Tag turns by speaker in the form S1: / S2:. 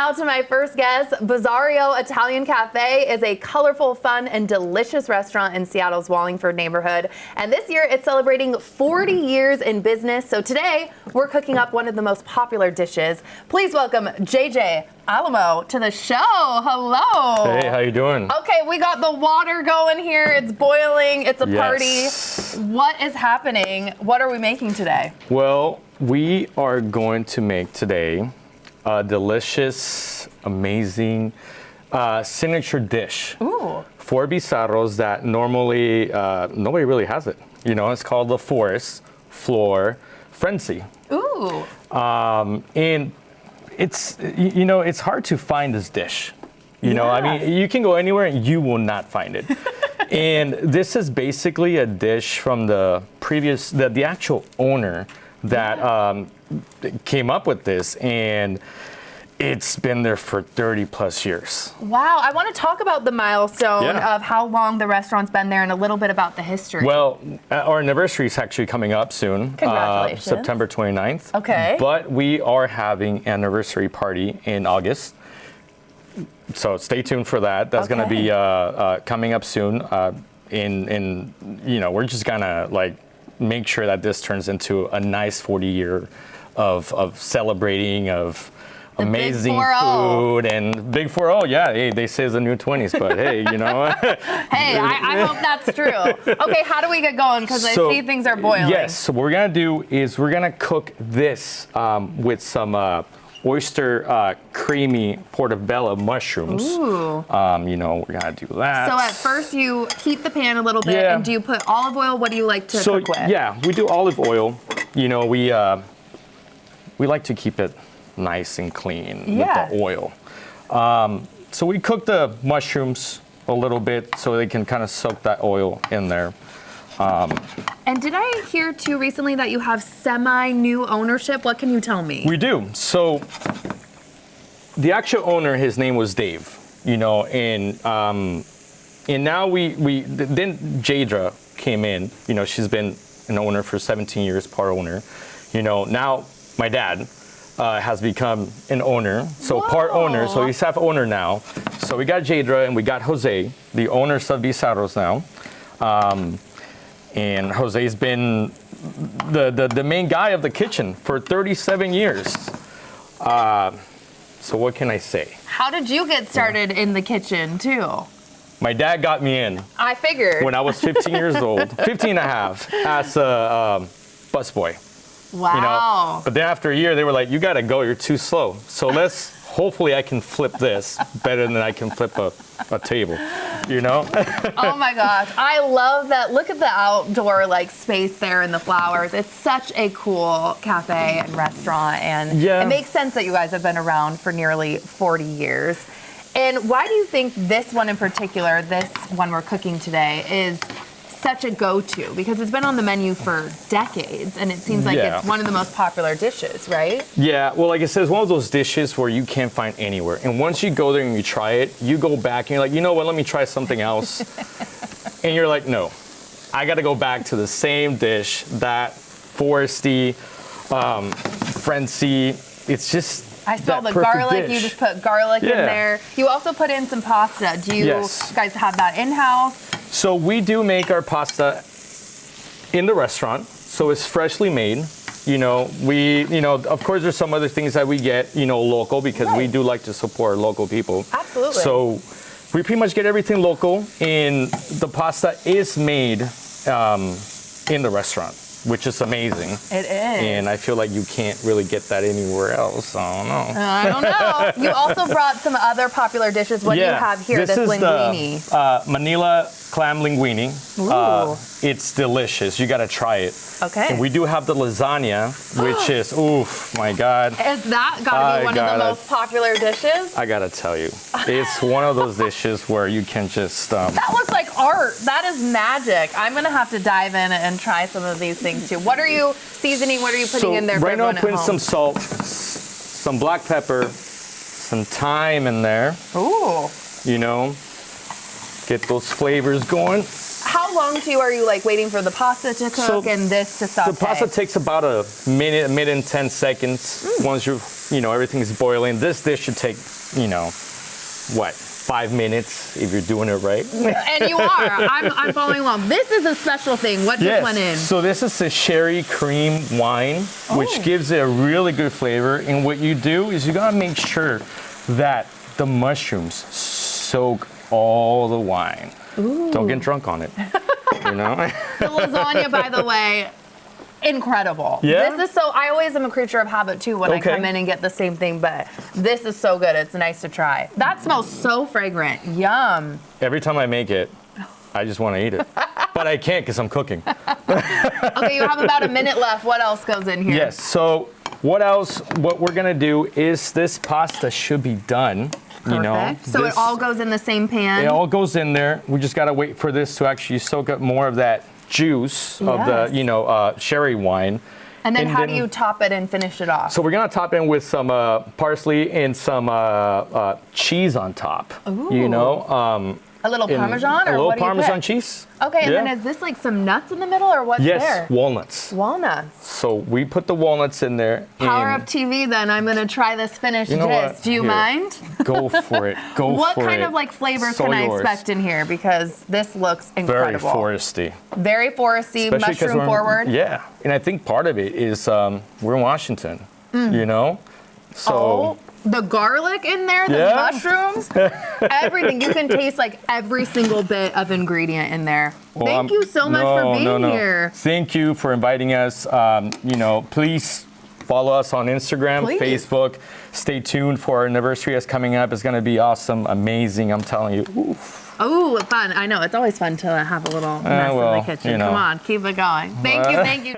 S1: now to my first guest. Bizzarro Italian Cafe is a colorful, fun, and delicious restaurant in Seattle's Wallingford neighborhood. And this year, it's celebrating 40 years in business. So today, we're cooking up one of the most popular dishes. Please welcome JJ Alamo to the show. Hello.
S2: Hey, how you doing?
S1: Okay, we got the water going here. It's boiling. It's a party. What is happening? What are we making today?
S2: Well, we are going to make today a delicious, amazing signature dish for Bizzarros that normally nobody really has it. You know, it's called the forest floor frenzy.
S1: Ooh.
S2: And it's, you know, it's hard to find this dish. You know, I mean, you can go anywhere and you will not find it. And this is basically a dish from the previous, the actual owner that came up with this, and it's been there for 30 plus years.
S1: Wow, I want to talk about the milestone of how long the restaurant's been there and a little bit about the history.
S2: Well, our anniversary is actually coming up soon.
S1: Congratulations.
S2: September 29th.
S1: Okay.
S2: But we are having an anniversary party in August. So stay tuned for that. That's going to be coming up soon. You know, we're just going to like make sure that this turns into a nice 40-year of celebrating, of the amazing food and big 4-0. Yeah, hey, they say it's the new 20s, but hey, you know.
S1: Hey, I hope that's true. Okay, how do we get going? Because I see things are boiling.
S2: Yes, so what we're going to do is we're going to cook this with some oyster creamy portobello mushrooms.
S1: Ooh.
S2: You know, we're going to do that.
S1: So at first you heat the pan a little bit, and do you put olive oil? What do you like to cook with?
S2: Yeah, we do olive oil. You know, we like to keep it nice and clean with the oil. So we cook the mushrooms a little bit so they can kind of soak that oil in there.
S1: And did I hear too recently that you have semi-new ownership? What can you tell me?
S2: We do. So the actual owner, his name was Dave, you know, and now then Jadra came in, you know, she's been an owner for 17 years, part owner. You know, now my dad has become an owner, so part owner, so he's half owner now. So we got Jadra and we got Jose, the owners of Bizzarros now. And Jose's been the main guy of the kitchen for 37 years. So what can I say?
S1: How did you get started in the kitchen too?
S2: My dad got me in.
S1: I figured.
S2: When I was 15 years old, 15 and a half, as a busboy.
S1: Wow.
S2: You know? But then after a year, they were like, you gotta go, you're too slow. So hopefully I can flip this better than I can flip a table, you know?
S1: Oh my gosh, I love that. Look at the outdoor like space there and the flowers. It's such a cool cafe and restaurant, and it makes sense that you guys have been around for nearly 40 years. And why do you think this one in particular, this one we're cooking today, is such a go-to? Because it's been on the menu for decades, and it seems like it's one of the most popular dishes, right? Yeah,
S2: well, like I said, it's one of those dishes where you can't find anywhere. And once you go there and you try it, you go back and you're like, you know what, let me try something else. And you're like, no, I gotta go back to the same dish, that foresty, frenzy. It's just
S1: I smell the garlic. Dish. You just put garlic in there. You also put in some pasta. Do you guys have that in-house?
S2: So we do make our pasta in the restaurant, so it's freshly made. You know, of course there's some other things that we get, you know, local, because we do like to support local people. Absolutely. So we pretty much get everything local, and the pasta is made in the restaurant, which is amazing. It is. And I feel like you can't really get that anywhere else. I don't know. I don't know. You also brought some other popular dishes. What do you have here? This is linguine. The Manila clam linguine. It's delicious. You got to try it. Okay. And we do have the lasagna, which is, oof, my God. Is that got to be one of the most popular dishes? I got to tell you, it's one of those dishes where you can just... that looks like art. That is magic. I'm going to have to dive in and try some of these things too. What are you seasoning? What are you putting in there for everyone at home? Right now I'm putting some salt, some black pepper, some thyme in there. Ooh. You know, get those flavors going. How long are you like waiting for the pasta to cook and this to saute? The pasta takes about a minute and 10 seconds once you you know, everything's boiling. This dish should take, you know, what, 5 minutes if you're doing it right.
S1: And you are. I'm following along. This is a special thing. What just went in?
S2: So this is a sherry cream wine, which gives it a really good flavor. And what you do is you gotta make sure that the mushrooms soak all the wine. Ooh. Don't get drunk on it. You know?
S1: The lasagna, by the way, incredible.
S2: Yeah?
S1: This is so, I always am a creature of habit too when I come in and get the same thing, but this is so good. It's nice to try. That smells so fragrant. Yum.
S2: Every time I make it, I just want to eat it. But I can't because I'm cooking.
S1: Okay, you have about a minute left. What else goes in here?
S2: Yes, so what else, what we're gonna do is this pasta should be done.
S1: Perfect.
S2: You know,
S1: so it all goes in the same pan?
S2: It all goes in there. We just gotta wait for this to actually soak up more of that juice of the, you know, sherry wine.
S1: And then how do you top it and finish it off?
S2: So we're gonna top in with some parsley and some cheese on top.
S1: Ooh.
S2: You know,
S1: a little Parmesan, or
S2: a little
S1: what do you
S2: Parmesan
S1: pick?
S2: cheese.
S1: Okay, and then is this like some nuts in the middle, or what's there?
S2: Yes, walnuts.
S1: Walnuts.
S2: So we put the walnuts in there.
S1: Power of TV, then. I'm gonna try this finished dish. Do you mind?
S2: Go for it. Go for it.
S1: What kind of like flavors can I expect in here? Because this looks incredible.
S2: Very foresty.
S1: Very foresty, mushroom forward.
S2: Yeah, and I think part of it is we're in Washington, you know? So.
S1: The garlic in there, the mushrooms, everything. You can taste like every single bit of ingredient in there. Well, Thank you so much for being here.
S2: Thank you for inviting us. You know, please follow us on Instagram, Facebook. Stay tuned for our anniversary that's coming up. It's going to be awesome, amazing. I'm telling you. Oof.
S1: Oh, fun. I know. It's always fun to have a little mess in the kitchen. You know. Come on, keep it going. Thank you.